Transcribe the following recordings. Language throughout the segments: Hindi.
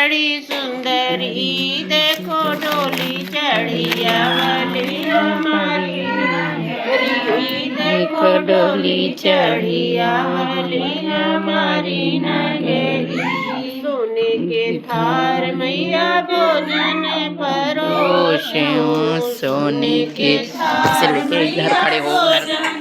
बड़ी सुंदरी देखो डोली चढ़ी आवली हमारी नगरी देखो डोली चढ़ी आवली हमारी नगरी। सोने के थार मैया भोजन परोसे सोने के थार मैया भोजन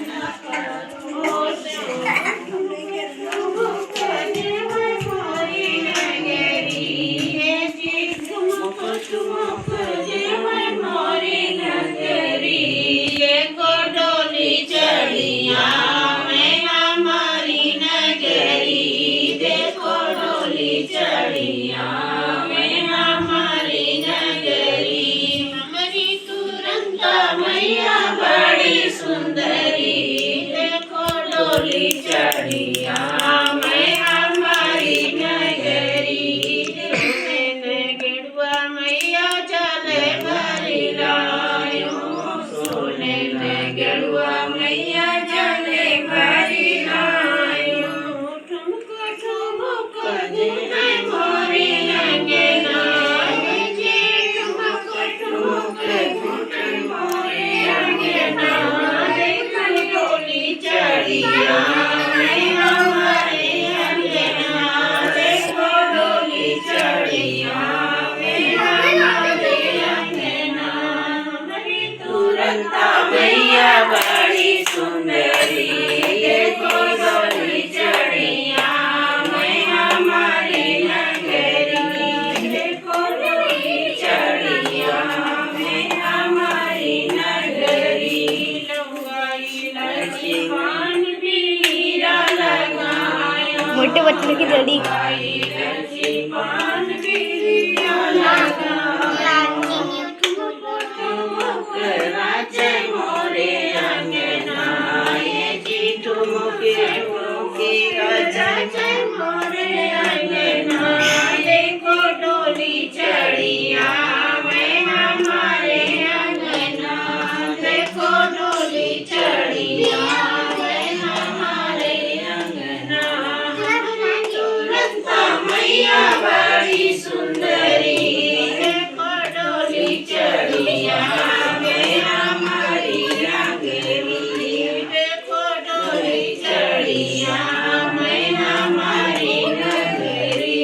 सुंदरी देखो डोली चढ़िया मैं हमारी नगरी। गेरुआ मैया चले भरी लायो सोने में गेरुआ मैया चले भरी लायो। ठुमको ठुमको जिने मोरी अंगना ठुमको ठुमको घुटन मोरी अंगना चढ़िया मैं हमारे अंगना देखो डोली चढ़िया मैं हमारे अंगना। हमारी तुरंता मैया बड़ी सुंदरी देखो डोली चढ़िया मैं हमारी नगरी देखो डोली चढ़िया मैं हमारी नगरी। मोटे बच्चों की जल्दी देखो डोली चढ़िया मैं हमारे अंगना देखो डोली चढ़िया मैं हमारे अंगना। तुरंता मैया बड़ी सुंदरी देखो डोली चढ़िया मैं हमारी नगरी देखो डोली चढ़िया मैं हमारी नगरी।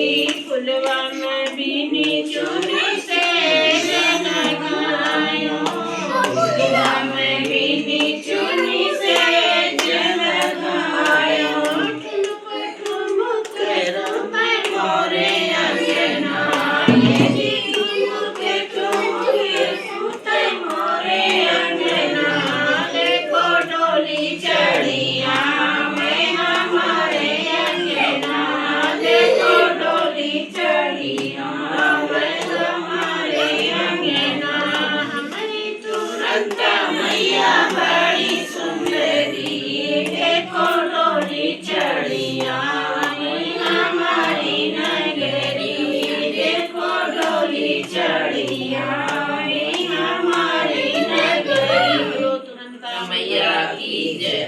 फुलवा में बीनी चुनी से जगायो फुलवा में बीनी चुनी से जगायो। ठुमक ठुमक रोपे मोरे अंगना ये ठुमक ठुमक सूते मोरे अंगना देखो डोली चढ़िया मैं हमारे अंगना देखो डोली चढ़िया मैं हमारे अंगना। हमारी तुरंता मैया बड़ी सुंदरी देखो डोली चढ़िया मैं हमारी नगरी देखो डोली चढ़िया मैं हमारी नगरी। तुरंता मैया की जय।